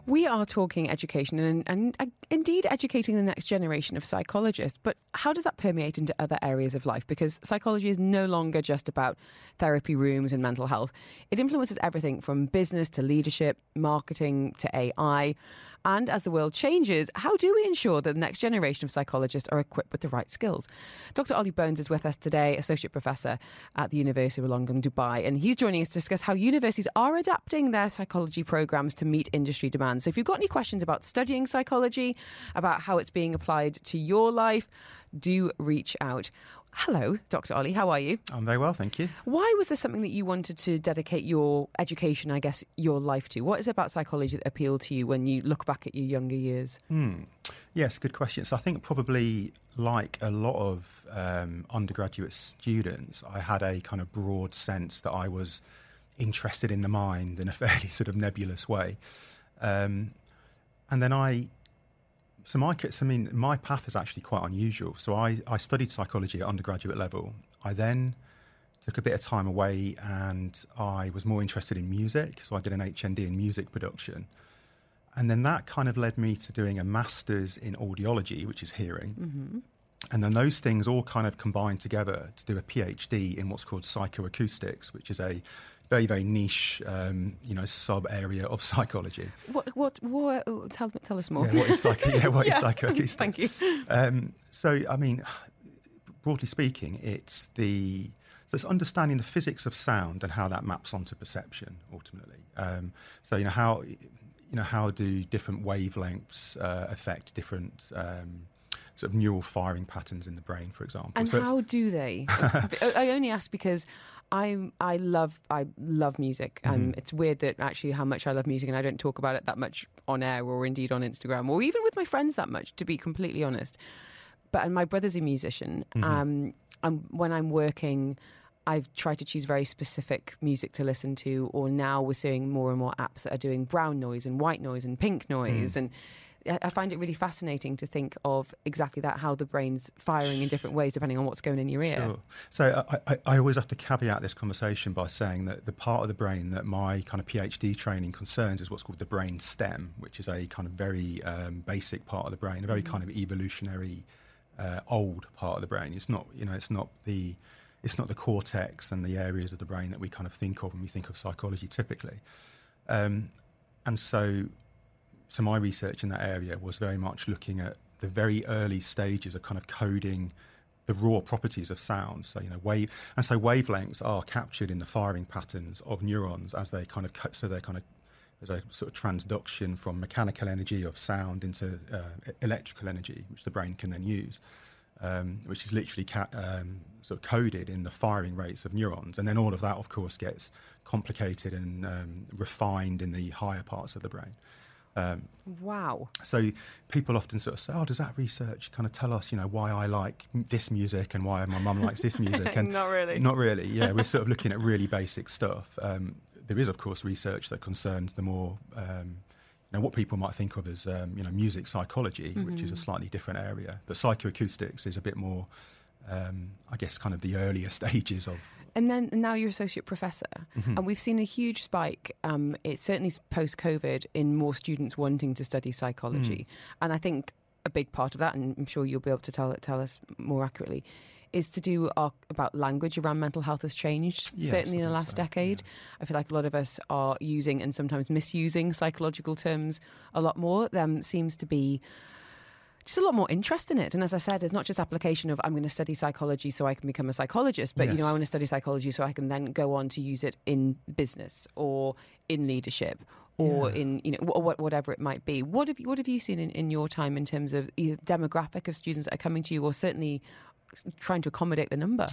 We are talking education and indeed educating the next generation of psychologists, but how does that permeate into other areas of life? Because psychology is no longer just about therapy rooms and mental health. It influences everything from business to leadership, marketing to AI. And as the world changes, how do we ensure that the next generation of psychologists are equipped with the right skills? Dr. Ollie Bones is with us today, Associate Professor at the University of Wollongong, Dubai, and he's joining us to discuss how universities are adapting their psychology programs to meet industry demands. So if you've got any questions about studying psychology, about how it's being applied to your life, do reach out. Hello, Dr. Ollie, how are you? I'm very well, thank you. Why was this something that you wanted to dedicate your education, I guess, your life to? What is it about psychology that appealed to you when you look back at your younger years? Yes, good question. So I think probably like a lot of undergraduate students, I had a kind of broad sense that I was interested in the mind in a fairly sort of nebulous way. And then my path is actually quite unusual. So I studied psychology at undergraduate level. I then took a bit of time away and I was more interested in music. So I did an HND in music production. And then that kind of led me to doing a master's in audiology, which is hearing. Mm-hmm. And then those things all kind of combined together to do a PhD in what's called psychoacoustics, which is a very, very niche, sub area of psychology. What? Tell us more. Yeah, what is psychoacoustics? Thank you. So, I mean, broadly speaking, it's understanding the physics of sound and how that maps onto perception ultimately. How do different wavelengths affect different sort of neural firing patterns in the brain, for example? And how do they? I only ask because I love music. It's weird that actually how much I love music, and I don't talk about it that much on air or indeed on Instagram or even with my friends that much, to be completely honest. And my brother's a musician. And when I'm working, I've tried to choose very specific music to listen to, or now we're seeing more and more apps that are doing brown noise and white noise and pink noise. And I find it really fascinating to think of exactly that, how the brain's firing in different ways depending on what's going in your ear. Sure. So I always have to caveat this conversation by saying that the part of the brain that my kind of PhD training concerns is what's called the brain stem, which is a kind of very basic part of the brain, a very kind of evolutionary old part of the brain. It's not the cortex and the areas of the brain that we kind of think of when we think of psychology typically. So my research in that area was very much looking at the very early stages of kind of coding the raw properties of sound. So, wavelengths are captured in the firing patterns of neurons as they kind of cut. So there's a sort of transduction from mechanical energy of sound into electrical energy, which the brain can then use, which is literally sort of coded in the firing rates of neurons. And then all of that, of course, gets complicated and refined in the higher parts of the brain. Wow. So people often sort of say, does that research kind of tell us, why I like this music and why my mum likes this music? And Not really. Not really, yeah. We're sort of looking at really basic stuff. There is, of course, research that concerns the more, what people might think of as, music psychology, which is a slightly different area. But psychoacoustics is a bit more, I guess, kind of the earlier stages of... And then now you're Associate Professor, and we've seen a huge spike, it's certainly post-COVID, in more students wanting to study psychology. And I think a big part of that, and I'm sure you'll be able to tell us more accurately, is to do about language around mental health has changed, yes, certainly in the last decade. Yeah. I feel like a lot of us are using and sometimes misusing psychological terms a lot more. There seems to be just a lot more interest in it. And as I said, it's not just application of I'm going to study psychology so I can become a psychologist, but, yes. I want to study psychology so I can then go on to use it in business or in leadership or in, whatever it might be. What have you seen in your time in terms of either demographic of students that are coming to you or certainly trying to accommodate the number?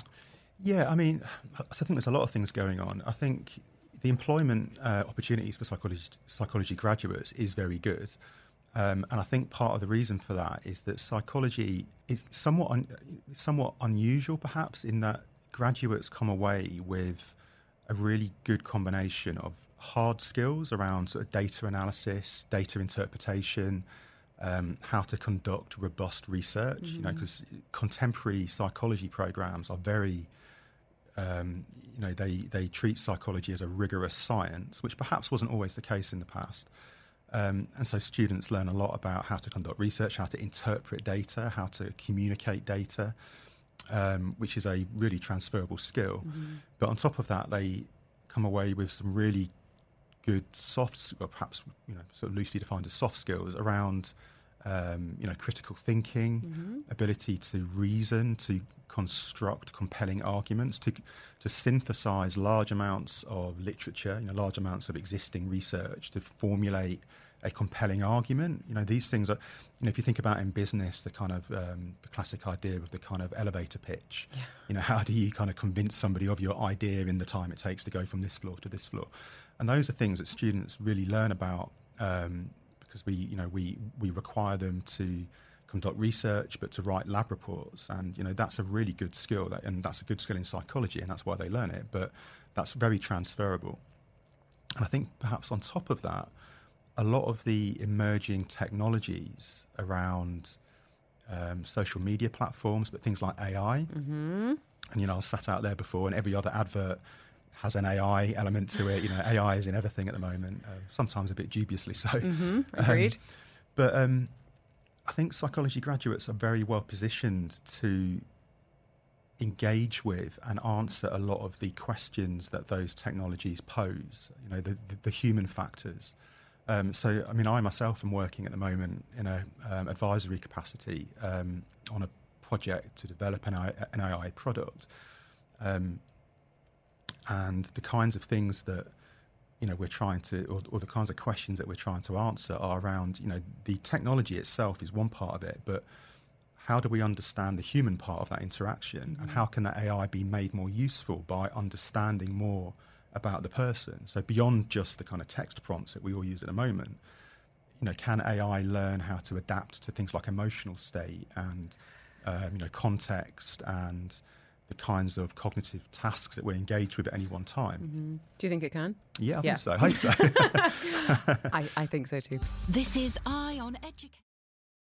Yeah, I mean, I think there's a lot of things going on. I think the employment opportunities for psychology graduates is very good. And I think part of the reason for that is that psychology is somewhat unusual, perhaps, in that graduates come away with a really good combination of hard skills around sort of data analysis, data interpretation, how to conduct robust research. Because contemporary psychology programs are very, they treat psychology as a rigorous science, which perhaps wasn't always the case in the past. And so students learn a lot about how to conduct research, how to interpret data, how to communicate data, which is a really transferable skill. But on top of that, they come away with some really good or perhaps sort of loosely defined as soft skills around critical thinking, ability to reason, to construct compelling arguments, to synthesize large amounts of literature, large amounts of existing research, to formulate a compelling argument. These things are, if you think about in business, the kind of the classic idea of the kind of elevator pitch. Yeah. How do you kind of convince somebody of your idea in the time it takes to go from this floor to this floor? And those are things that students really learn about because we require them to conduct research, but to write lab reports, and that's a really good skill, and that's a good skill in psychology, and that's why they learn it. But that's very transferable. And I think perhaps on top of that, a lot of the emerging technologies around social media platforms, but things like AI, and I was sat out there before, and every other advert has an AI element to it. AI is in everything at the moment, sometimes a bit dubiously so. Agreed. But I think psychology graduates are very well positioned to engage with and answer a lot of the questions that those technologies pose, the human factors. So, I myself am working at the moment in a advisory capacity on a project to develop an AI product. And the kinds of things that we're trying to, or the kinds of questions that we're trying to answer are around, the technology itself is one part of it, but how do we understand the human part of that interaction, and how can that AI be made more useful by understanding more about the person? So beyond just the kind of text prompts that we all use at the moment, can AI learn how to adapt to things like emotional state and context and the kinds of cognitive tasks that we're engaged with at any one time? Do you think it can? Yeah, I think so. I hope so. I think so too. This is Eye on Education.